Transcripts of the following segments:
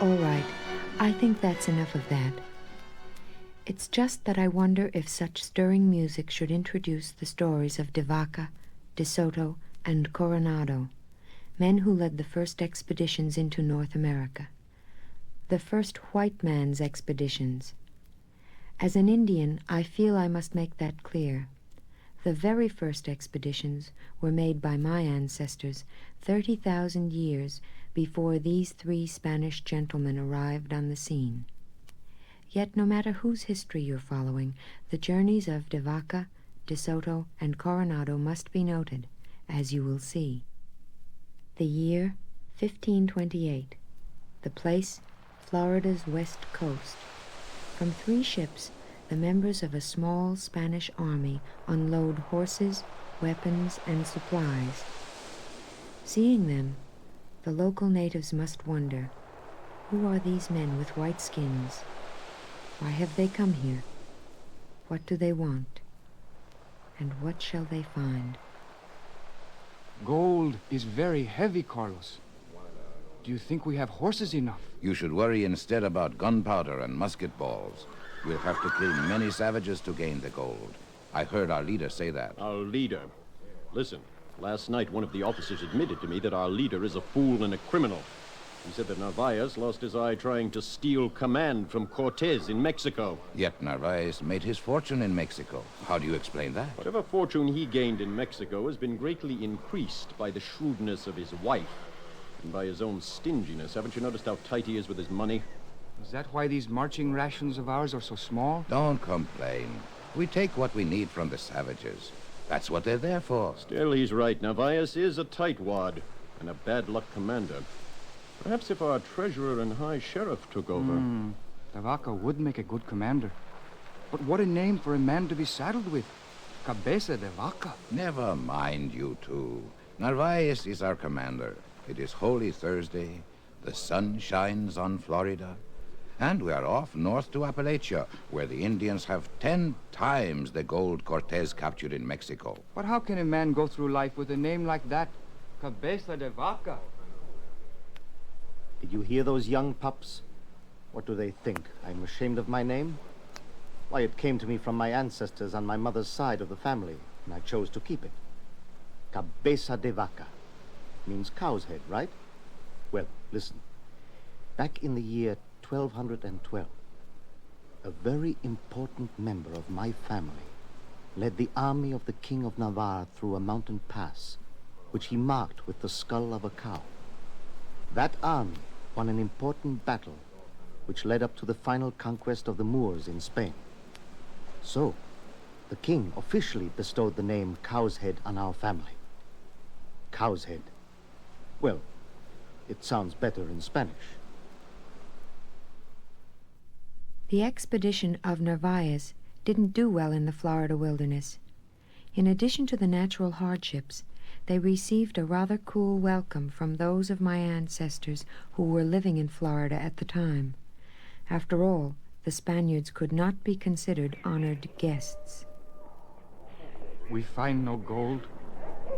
All right, I think that's enough of that. It's just that I wonder if such stirring music should introduce the stories of De Vaca, De Soto, and Coronado, men who led the first expeditions into North America. The first white man's expeditions. As an Indian, I feel I must make that clear. The very first expeditions were made by my ancestors 30,000 years before these three Spanish gentlemen arrived on the scene. Yet no matter whose history you're following, the journeys of De Vaca, De Soto, and Coronado must be noted, as you will see. The year, 1528. The place, Florida's west coast. From 3 ships, the members of a small Spanish army unload horses, weapons, and supplies. Seeing them, the local natives must wonder, who are these men with white skins? Why have they come here? What do they want? And what shall they find? Gold is very heavy, Carlos. Do you think we have horses enough? You should worry instead about gunpowder and musket balls. We'll have to kill many savages to gain the gold. I heard our leader say that. Our leader? Listen, last night one of the officers admitted to me that our leader is a fool and a criminal. He said that Narvaez lost his eye trying to steal command from Cortez in Mexico. Yet Narvaez made his fortune in Mexico. How do you explain that? Whatever fortune he gained in Mexico has been greatly increased by the shrewdness of his wife and by his own stinginess. Haven't you noticed how tight he is with his money? Is that why these marching rations of ours are so small? Don't complain. We take what we need from the savages. That's what they're there for. Still, he's right. Narvaez is a tightwad and a bad luck commander. Perhaps if our treasurer and high sheriff took over... De Vaca would make a good commander. But what a name for a man to be saddled with. Cabeza de Vaca. Never mind, you two. Narvaez is our commander. It is Holy Thursday. The sun shines on Florida. And we are off north to Appalachia, where the Indians have 10 times the gold Cortez captured in Mexico. But how can a man go through life with a name like that? Cabeza de Vaca. Did you hear those young pups? What do they think? I'm ashamed of my name? Why, it came to me from my ancestors on my mother's side of the family, and I chose to keep it. Cabeza de Vaca. Means cow's head, right? Well, listen. Back in the year 1212, a very important member of my family led the army of the King of Navarre through a mountain pass, which he marked with the skull of a cow. That army won an important battle, which led up to the final conquest of the Moors in Spain. So, the king officially bestowed the name Cow's Head on our family. Cow's Head. Well, it sounds better in Spanish. The expedition of Narvaez didn't do well in the Florida wilderness. In addition to the natural hardships, they received a rather cool welcome from those of my ancestors who were living in Florida at the time. After all, the Spaniards could not be considered honored guests. We find no gold,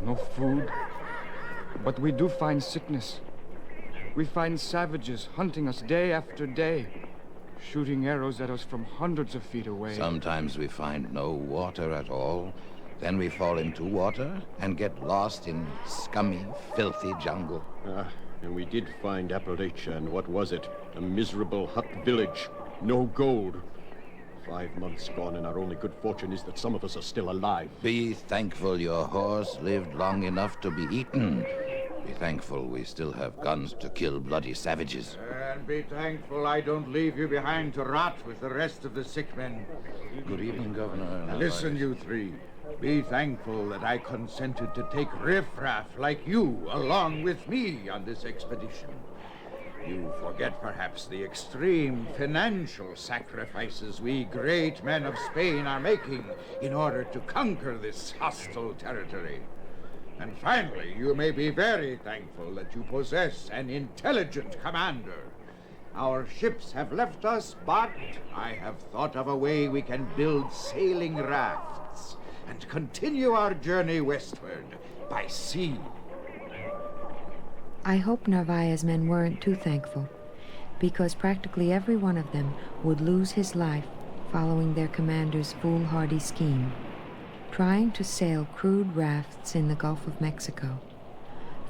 no food, but we do find sickness. We find savages hunting us day after day, shooting arrows at us from hundreds of feet away. Sometimes we find no water at all. Then we fall into water and get lost in scummy, filthy jungle. And we did find Appalachia, and what was it? A miserable hut village. No gold. 5 months gone, and our only good fortune is that some of us are still alive. Be thankful your horse lived long enough to be eaten. Be thankful we still have guns to kill bloody savages. And be thankful I don't leave you behind to rot with the rest of the sick men. Good evening, Governor. Listen, you three. Be thankful that I consented to take riffraff like you along with me on this expedition. You forget perhaps the extreme financial sacrifices we great men of Spain are making in order to conquer this hostile territory. And finally, you may be very thankful that you possess an intelligent commander. Our ships have left us, but I have thought of a way we can build sailing rafts and continue our journey westward by sea. I hope Narvaez's men weren't too thankful. because practically every one of them would lose his life following their commander's foolhardy scheme, trying to sail crude rafts in the Gulf of Mexico.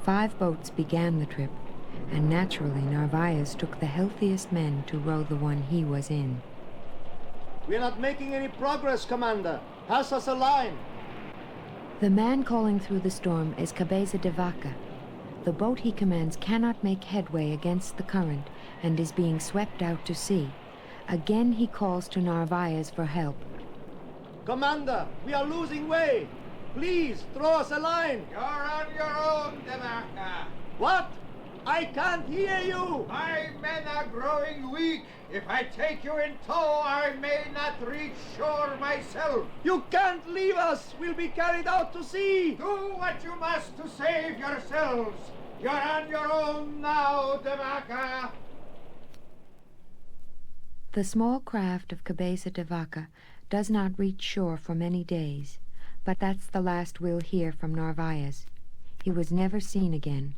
5 boats began the trip, and naturally Narvaez took the healthiest men to row the one he was in. We're not making any progress, Commander. Pass us a line. The man calling through the storm is Cabeza de Vaca. The boat he commands cannot make headway against the current and is being swept out to sea. Again he calls to Narvaez for help. Commander, we are losing way. Please, throw us a line. You're on your own, De Vaca. What? I can't hear you. My men are growing weak. If I take you in tow, I may not reach shore myself. You can't leave us. We'll be carried out to sea. Do what you must to save yourselves. You're on your own now, De Vaca. The small craft of Cabeza de Vaca does not reach shore for many days, but that's the last we'll hear from Narvaez. He was never seen again.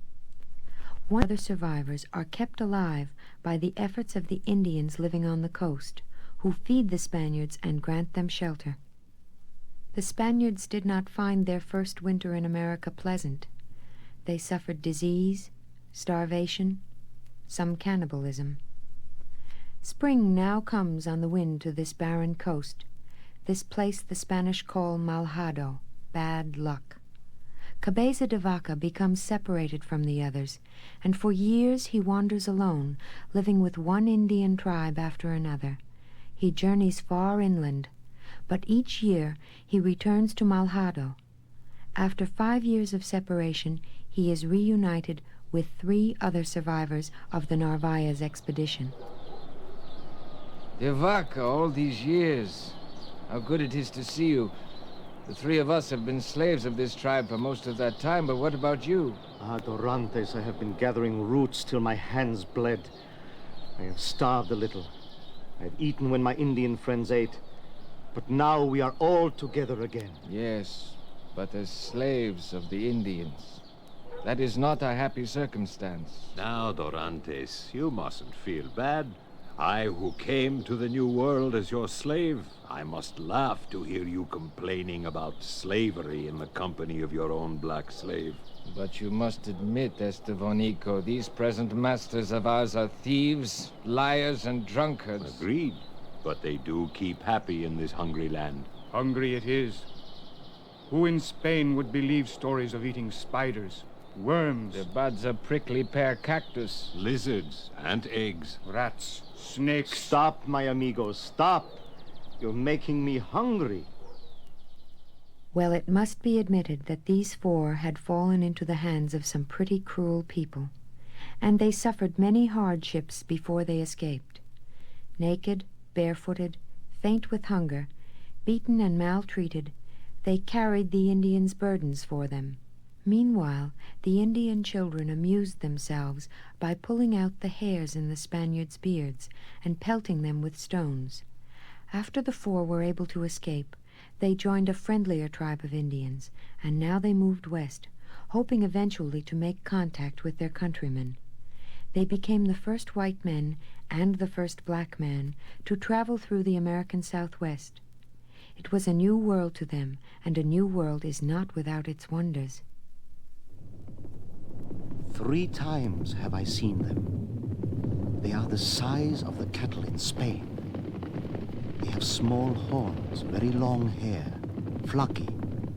One other survivors are kept alive by the efforts of the Indians living on the coast, who feed the Spaniards and grant them shelter. The Spaniards did not find their first winter in America pleasant. They suffered disease, starvation, some cannibalism. Spring now comes on the wind to this barren coast, this place the Spanish call Malhado, bad luck. Cabeza de Vaca becomes separated from the others, and for years he wanders alone, living with one Indian tribe after another. He journeys far inland, but each year he returns to Malhado. After 5 years of separation, he is reunited with 3 other survivors of the Narvaez expedition. De Vaca, all these years. How good it is to see you. The 3 of us have been slaves of this tribe for most of that time, but what about you? Dorantes, I have been gathering roots till my hands bled. I have starved a little. I have eaten when my Indian friends ate. But now we are all together again. Yes, but as slaves of the Indians. That is not a happy circumstance. Now, Dorantes, you mustn't feel bad. I who came to the New World as your slave, I must laugh to hear you complaining about slavery in the company of your own black slave. But you must admit, Estevanico, these present masters of ours are thieves, liars, and drunkards. Agreed. But they do keep happy in this hungry land. Hungry it is. Who in Spain would believe stories of eating spiders, worms, the buds of prickly pear cactus, Lizards and eggs. rats, snakes? Stop, my amigos, stop. You're making me hungry. Well, it must be admitted that these 4 had fallen into the hands of some pretty cruel people, and they suffered many hardships before they escaped. Naked, barefooted, faint with hunger, beaten and maltreated, they carried the Indians' burdens for them. Meanwhile, the Indian children amused themselves by pulling out the hairs in the Spaniards' beards and pelting them with stones. After the 4 were able to escape, they joined a friendlier tribe of Indians, and now they moved west, hoping eventually to make contact with their countrymen. They became the first white men and the first black man to travel through the American Southwest. It was a new world to them, and a new world is not without its wonders. 3 times have I seen them. They are the size of the cattle in Spain. They have small horns, very long hair, fluffy,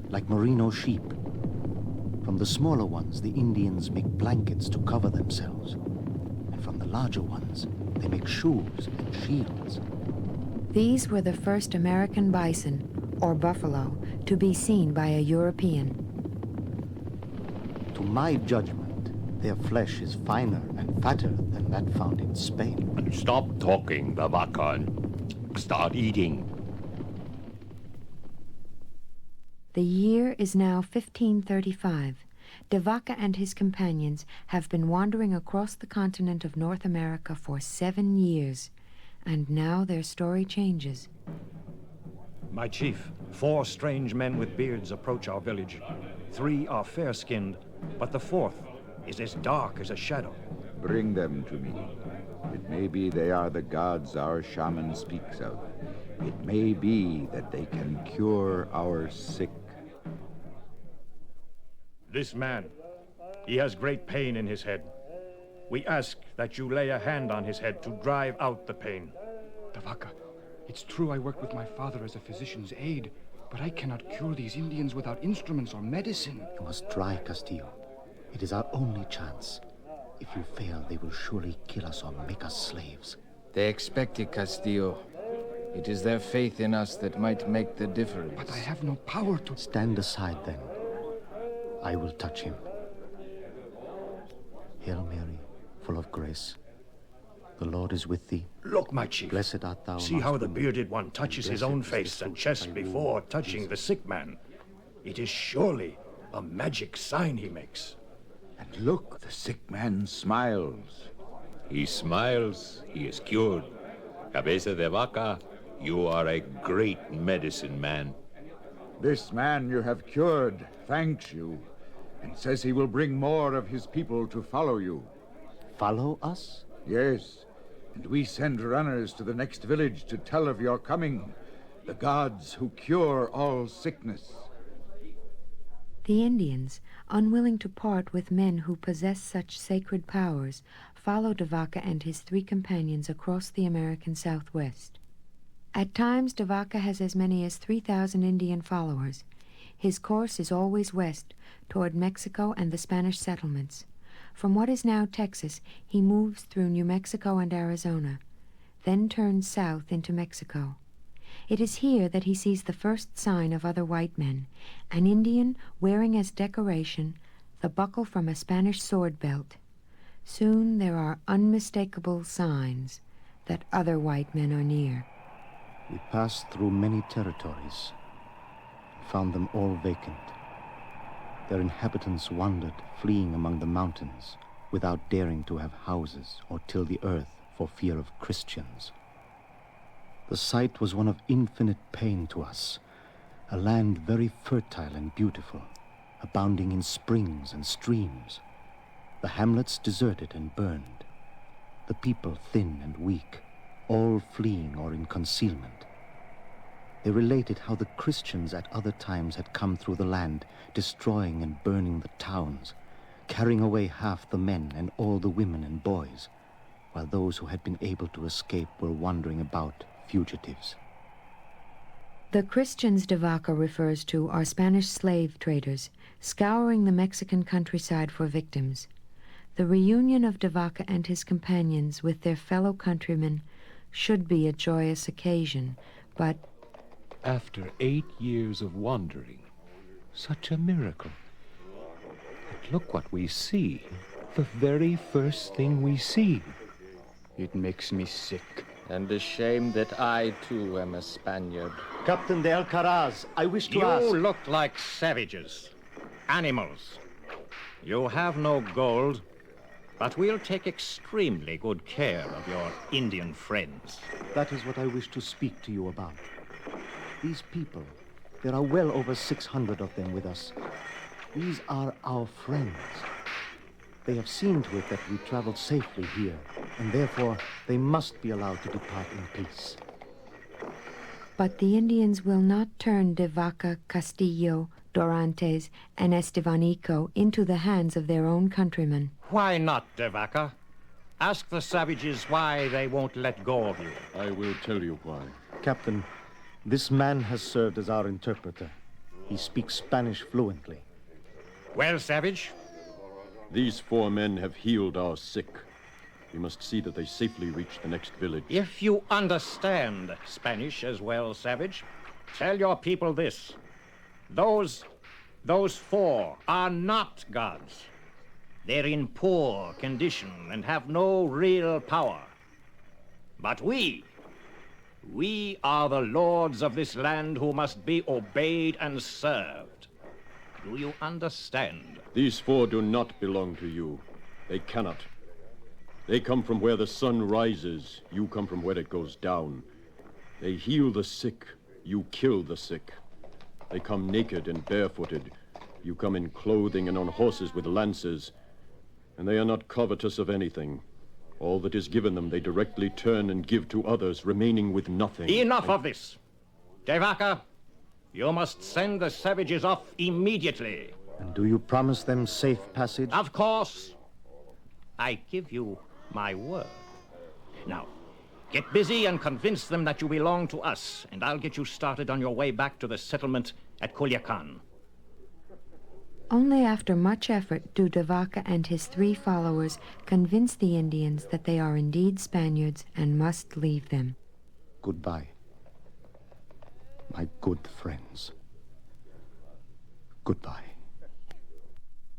like merino sheep. From the smaller ones, the Indians make blankets to cover themselves. And from the larger ones, they make shoes and shields. These were the first American bison, or buffalo, to be seen by a European. To my judgment, their flesh is finer and fatter than that found in Spain. Stop talking, De Vaca, and start eating. The year is now 1535. De Vaca and his companions have been wandering across the continent of North America for 7 years, and now their story changes. My chief, 4 strange men with beards approach our village. 3 are fair-skinned, but the 4th is as dark as a shadow. bring them to me. It may be they are the gods our shaman speaks of. It may be that they can cure our sick. This man, he has great pain in his head. We ask that you lay a hand on his head to drive out the pain. Devaka, it's true I worked with my father as a physician's aide, but I cannot cure these Indians without instruments or medicine. You must try, Castillo. It is our only chance. If you fail, they will surely kill us or make us slaves. They expect it, Castillo. It is their faith in us that might make the difference. But I have no power to... Stand aside, then. I will touch him. Hail Mary, full of grace. The Lord is with thee. Look, my chief. Blessed art thou. See how the bearded one touches his own face and chest before touching the sick man. It is surely a magic sign he makes. And look, the sick man smiles. He smiles, he is cured. Cabeza de Vaca, you are a great medicine man. This man you have cured thanks you, and says he will bring more of his people to follow you. Follow us? Yes, and we send runners to the next village to tell of your coming, the gods who cure all sickness. The Indians, unwilling to part with men who possess such sacred powers, follow Devaka and his 3 companions across the American Southwest. At times, Devaka has as many as 3,000 Indian followers. His course is always west, toward Mexico and the Spanish settlements. From what is now Texas, he moves through New Mexico and Arizona, then turns south into Mexico. It is here that he sees the first sign of other white men, an Indian wearing as decoration the buckle from a Spanish sword belt. Soon there are unmistakable signs that other white men are near. We passed through many territories, found them all vacant. Their inhabitants wandered, fleeing among the mountains, without daring to have houses or till the earth for fear of Christians. The sight was one of infinite pain to us, a land very fertile and beautiful, abounding in springs and streams. The hamlets deserted and burned, the people thin and weak, all fleeing or in concealment. They related how the Christians at other times had come through the land, destroying and burning the towns, carrying away half the men and all the women and boys, while those who had been able to escape were wandering about, fugitives. The Christians Devaka refers to are Spanish slave traders, scouring the Mexican countryside for victims. The reunion of Devaka and his companions with their fellow countrymen should be a joyous occasion, but... After 8 years of wandering, such a miracle. But look what we see. The very first thing we see. It makes me sick. And ashamed that I, too, am a Spaniard. Captain de Alcaraz, I wish to ask... You look like savages, animals. You have no gold, but we'll take extremely good care of your Indian friends. That is what I wish to speak to you about. These people, there are well over 600 of them with us. These are our friends. They have seen to it that we travel safely here, and therefore they must be allowed to depart in peace. But the Indians will not turn Devaka, Castillo, Dorantes, and Estevanico into the hands of their own countrymen. Why not, Devaka? Ask the savages why they won't let go of you. I will tell you why. Captain, this man has served as our interpreter. He speaks Spanish fluently. Well, savage? These 4 men have healed our sick. We must see that they safely reach the next village. If you understand Spanish as well, savage, tell your people this. Those 4 are not gods. They're in poor condition and have no real power. But we are the lords of this land who must be obeyed and served. Do you understand? These 4 do not belong to you. They cannot. They come from where the sun rises. You come from where it goes down. They heal the sick. You kill the sick. They come naked and barefooted. You come in clothing and on horses with lances. And they are not covetous of anything. All that is given them they directly turn and give to others, remaining with nothing. Enough of this! Devaka, you must send the savages off immediately. And do you promise them safe passage? Of course. I give you my word. Now, get busy and convince them that you belong to us, and I'll get you started on your way back to the settlement at Culiacan. Only after much effort do Devaka and his 3 followers convince the Indians that they are indeed Spaniards and must leave them. Goodbye, my good friends. Goodbye.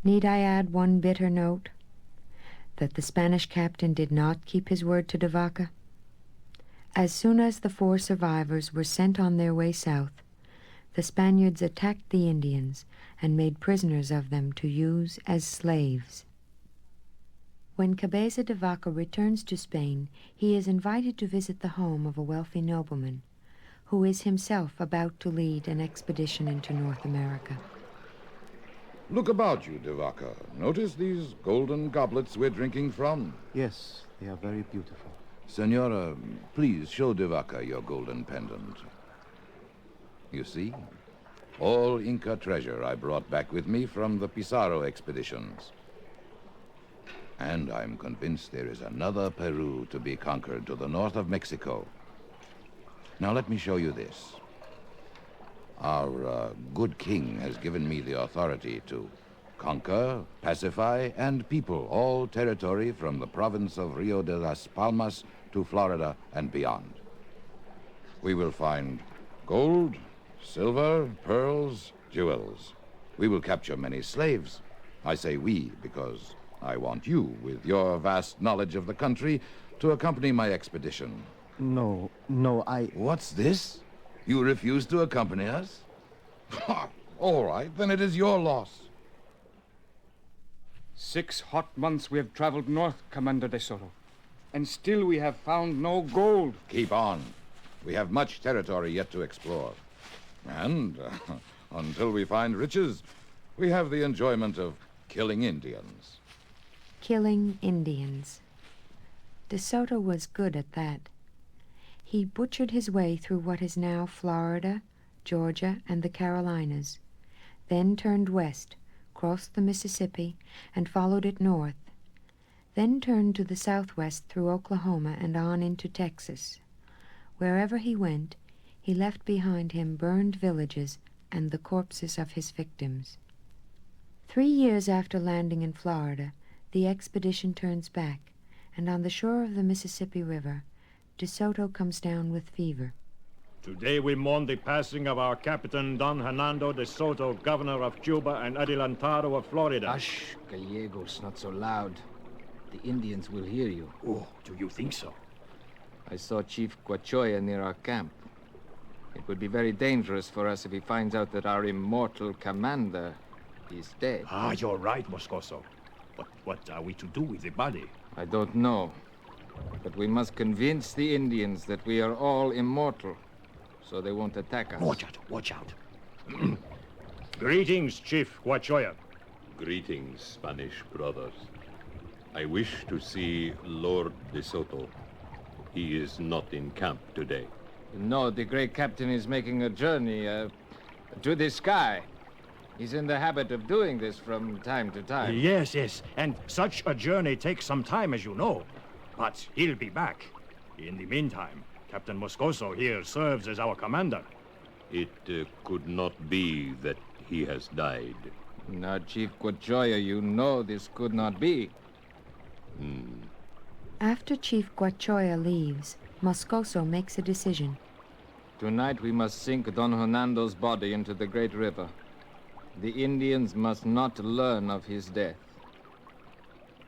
Need I add one bitter note? That the Spanish captain did not keep his word to Devaka? As soon as the 4 survivors were sent on their way south, the Spaniards attacked the Indians and made prisoners of them to use as slaves. When Cabeza de Vaca returns to Spain, he is invited to visit the home of a wealthy nobleman, who is himself about to lead an expedition into North America. Look about you, De Vaca. Notice these golden goblets we're drinking from? Yes, they are very beautiful. Senora, please show De Vaca your golden pendant. You see? All Inca treasure I brought back with me from the Pizarro expeditions. And I'm convinced there is another Peru to be conquered to the north of Mexico. Now let me show you this. Our good king has given me the authority to conquer, pacify, and people all territory from the province of Rio de las Palmas to Florida and beyond. We will find gold, silver, pearls, jewels. We will capture many slaves. I say we because I want you, with your vast knowledge of the country, to accompany my expedition. No, I... What's this? You refuse to accompany us? All right, then it is your loss. 6 hot months we have traveled north, Commander de Soto, and still we have found no gold. Keep on. We have much territory yet to explore. And until we find riches, we have the enjoyment of killing Indians. Killing Indians. De Soto was good at that. He butchered his way through what is now Florida, Georgia, and the Carolinas, then turned west, crossed the Mississippi, and followed it north, then turned to the southwest through Oklahoma and on into Texas. Wherever he went, he left behind him burned villages and the corpses of his victims. 3 years after landing in Florida, the expedition turns back, and on the shore of the Mississippi River, De Soto comes down with fever. Today we mourn the passing of our Captain Don Hernando de Soto, governor of Cuba and Adelantado of Florida. Hush, Gallegos, not so loud. The Indians will hear you. Oh, do you think so? I saw Chief Guachoya near our camp. It would be very dangerous for us if he finds out that our immortal commander is dead. Ah, you're right, Moscoso. But what are we to do with the body? I don't know. But we must convince the Indians that we are all immortal, so they won't attack us. Watch out. Greetings, Chief Guachoya. Greetings, Spanish brothers. I wish to see Lord de Soto. He is not in camp today. No, the great captain is making a journey to the sky. He's in the habit of doing this from time to time. Yes, and such a journey takes some time, as you know. But he'll be back. In the meantime, Captain Moscoso here serves as our commander. It could not be that he has died. Now, Chief Guachoya, you know this could not be. After Chief Guachoya leaves, Moscoso makes a decision. Tonight we must sink Don Hernando's body into the great river. The Indians must not learn of his death.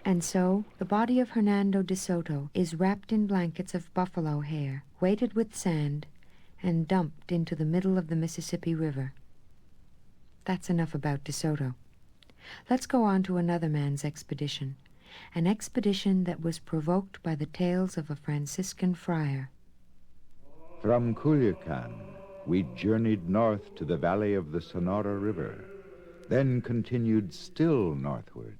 And so, the body of Hernando de Soto is wrapped in blankets of buffalo hair, weighted with sand, and dumped into the middle of the Mississippi River. That's enough about De Soto. Let's go on to another man's expedition, an expedition that was provoked by the tales of a Franciscan friar. From Culiacan, we journeyed north to the valley of the Sonora River, then continued still northward,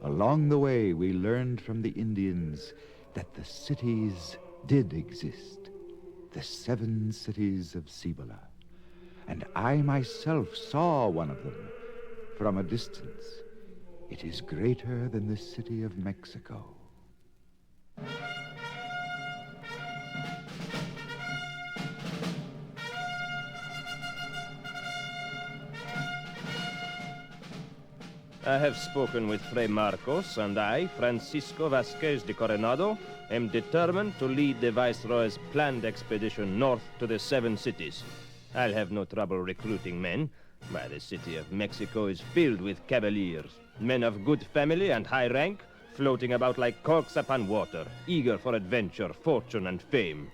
Along the way, we learned from the Indians that the cities did exist, the 7 cities of Cibola. And I myself saw one of them from a distance. It is greater than the city of Mexico. I have spoken with Fray Marcos, and I, Francisco Vasquez de Coronado, am determined to lead the Viceroy's planned expedition north to the 7 cities. I'll have no trouble recruiting men. Why, the city of Mexico is filled with cavaliers, men of good family and high rank, floating about like corks upon water, eager for adventure, fortune, and fame.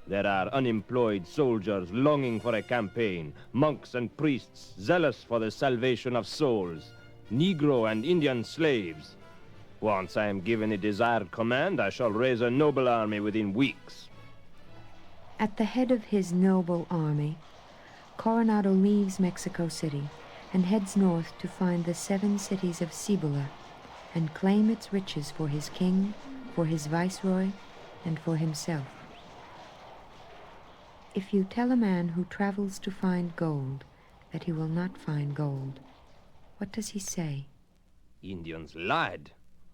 There are unemployed soldiers longing for a campaign, monks and priests zealous for the salvation of souls, Negro and Indian slaves. Once I am given a desired command, I shall raise a noble army within weeks. At the head of his noble army, Coronado leaves Mexico City and heads north to find the 7 cities of Cibola and claim its riches for his king, for his viceroy, and for himself. If you tell a man who travels to find gold that he will not find gold, what does he say? Indians lied,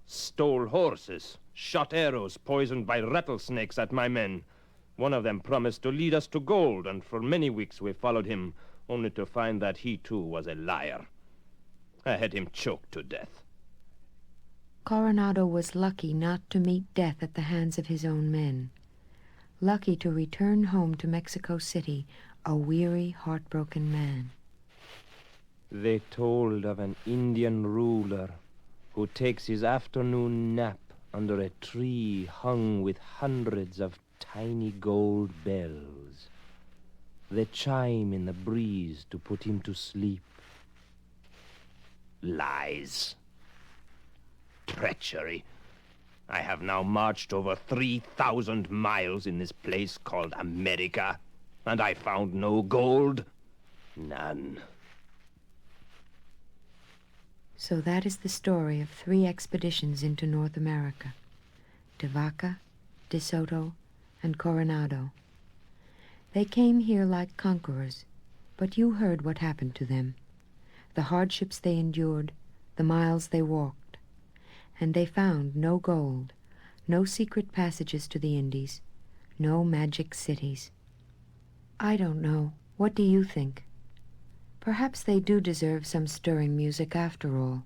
stole horses, shot arrows poisoned by rattlesnakes at my men. One of them promised to lead us to gold, and for many weeks we followed him, only to find that he too was a liar. I had him choked to death. Coronado was lucky not to meet death at the hands of his own men. Lucky to return home to Mexico City, a weary, heartbroken man. They told of an Indian ruler who takes his afternoon nap under a tree hung with hundreds of tiny gold bells. They chime in the breeze to put him to sleep. Lies. Treachery. I have now marched over 3,000 miles in this place called America, and I found no gold. None. So that is the story of 3 expeditions into North America: de Vaca, de Soto, and Coronado. They came here like conquerors, but you heard what happened to them, the hardships they endured, the miles they walked, and they found no gold, no secret passages to the Indies, no magic cities. I don't know. What do you think? Perhaps they do deserve some stirring music after all.